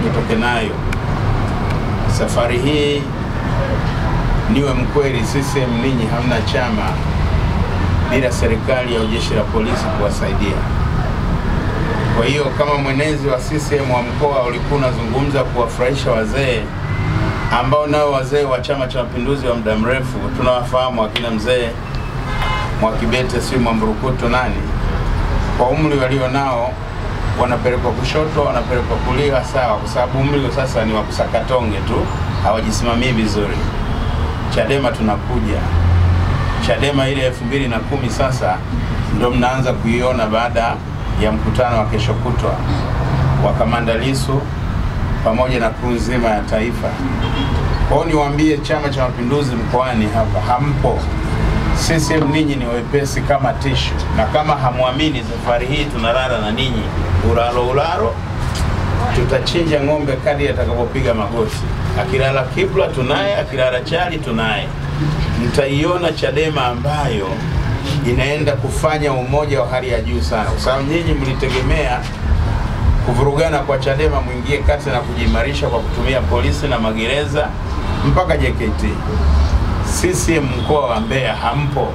tutoke nayo. Safari hii niwe mkweli, CCM ninyi hamna chama bila serikali au jeshi la polisi kuwasaidia. Kwa hiyo kama mwenezi wa CCM wa mkoa ulikuwa unazungumza kuwafurahisha wazee ambao nao wazee wa Chama cha Mapinduzi wa muda mrefu tunawafahamu, akina mzee Mwakibete, si Mwamburukutu nani, kwa umri walio nao wanapelekwa kushoto, wanapelekwa kulia, sawa, kwa sababu umri sasa ni wa kusakatonge tu, hawajisimamii vizuri. Chadema tunakuja. Chadema ile 2010 sasa ndio mnaanza kuiona baada ya mkutano wa kesho kutwa wa Kamanda Lissu pamoja na crew nzima ya taifa. Kwa hiyo niwaambie Chama cha Mapinduzi mkoani hapa hampo. CCM ninyi ni wepesi kama tishu, na kama hamuamini safari hii tunalala na ninyi ulalo, tutachinja ng'ombe kadri atakapopiga magoti. Akilala kibla tunaye, akilala chali tunaye. Mtaiona Chadema ambayo inaenda kufanya umoja wa hali ya juu sana, kwa sababu nyinyi mlitegemea kuvurugana kwa Chadema mwingie kati na kujimarisha kwa kutumia polisi na magereza mpaka JKT. CCM mkoa wa Mbeya hampo.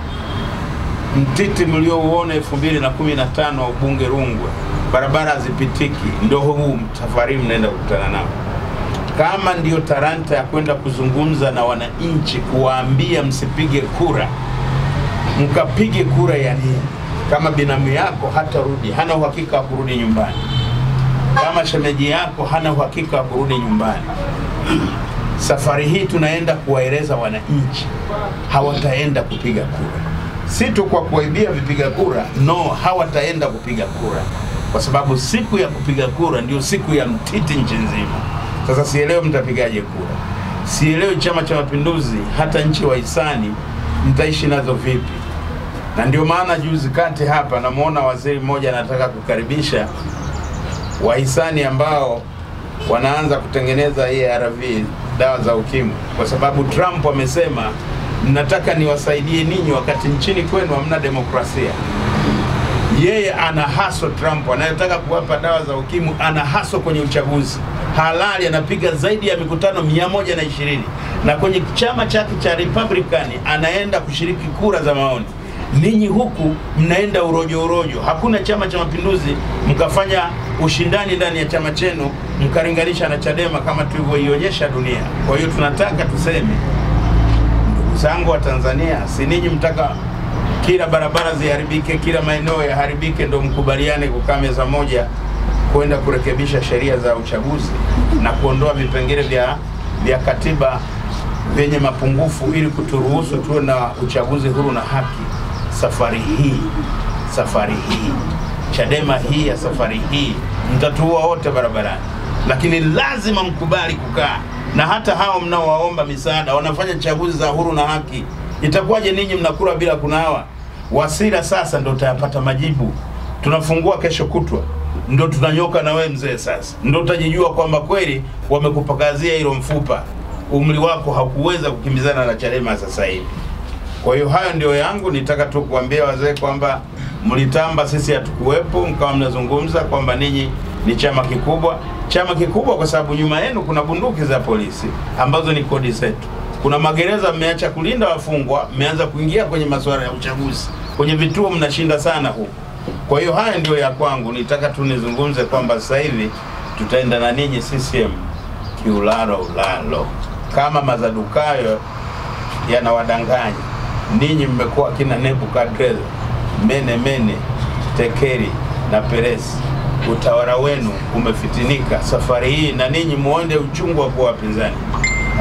Mtiti mliouona 2015 ubunge Rungwe, barabara hazipitiki, ndio huu safari mnaenda kukutana nao. Kama ndio taranta ya kwenda kuzungumza na wananchi kuwaambia msipige kura, mkapige kura ya nini? Kama binamu yako hatarudi, hana uhakika wa kurudi nyumbani, kama shemeji yako hana uhakika wa kurudi nyumbani, safari hii tunaenda kuwaeleza wananchi hawataenda kupiga kura. Si tu kwa kuwaibia vipiga kura, no, hawataenda kupiga kura, kwa sababu siku ya kupiga kura ndio siku ya mtiti nchi nzima. Sasa sielewe mtapigaje kura, sielewe Chama cha Mapinduzi hata nchi wahisani mtaishi nazo vipi. Na ndio maana juzi kati hapa namuona waziri mmoja anataka kukaribisha wahisani ambao wanaanza kutengeneza ARV, dawa za ukimwi, kwa sababu Trump amesema nataka niwasaidie ninyi wakati nchini kwenu hamna demokrasia. Yeye ana haso, Trump anayetaka kuwapa dawa za ukimwi ana haso kwenye uchaguzi halali, anapiga zaidi ya mikutano 120, na kwenye chama chake cha Republican anaenda kushiriki kura za maoni. Ninyi huku mnaenda urojo. Hakuna Chama cha Mapinduzi mkafanya ushindani ndani ya chama chenu mkaringanisha na Chadema kama tulivyoionyesha dunia. Kwa hiyo tunataka tuseme, ndugu zangu wa Tanzania, si ninyi mtaka kila barabara ziharibike, kila maeneo yaharibike ndio mkubaliane kukaa meza moja kwenda kurekebisha sheria za uchaguzi na kuondoa vipengele vya katiba vyenye mapungufu ili kuturuhusu tuwe na uchaguzi huru na haki. Safari hii Chadema hii ya safari hii mtatuua wote barabarani, lakini lazima mkubali kukaa. Na hata hao mnaowaomba misaada wanafanya chaguzi za huru na haki, itakuwaje ninyi mnakula bila kunawa? Wasira sasa ndio utayapata majibu. Tunafungua kesho kutwa, ndio tunanyoka na wewe mzee, sasa ndio utajijua kwamba kweli wamekupakazia hilo mfupa. Umri wako hakuweza kukimbizana na Chadema sasa hivi. Kwa hiyo hayo ndio yangu, nitaka tu kuambia wazee kwamba mlitamba sisi hatukuwepo, mkawa mnazungumza kwamba ninyi ni chama kikubwa kwa sababu nyuma yenu kuna bunduki za polisi ambazo ni kodi zetu. Kuna magereza mmeacha kulinda wafungwa, mmeanza kuingia kwenye masuala ya uchaguzi. Kwenye vituo mnashinda sana huko. Kwa hiyo haya ndio ya kwangu, nitaka tu nizungumze kwamba sasa hivi tutaenda na ninyi CCM kiulalo. Kama Mazadukayo yanawadanganya, ninyi mmekuwa kina Nebukadreza, Mene, Tekeri na Peresi. Utawala wenu umefitinika safari hii, na ninyi muonde uchungu wa kuwa wapinzani.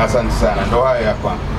Asante sana, ndio hayo ya kwangu.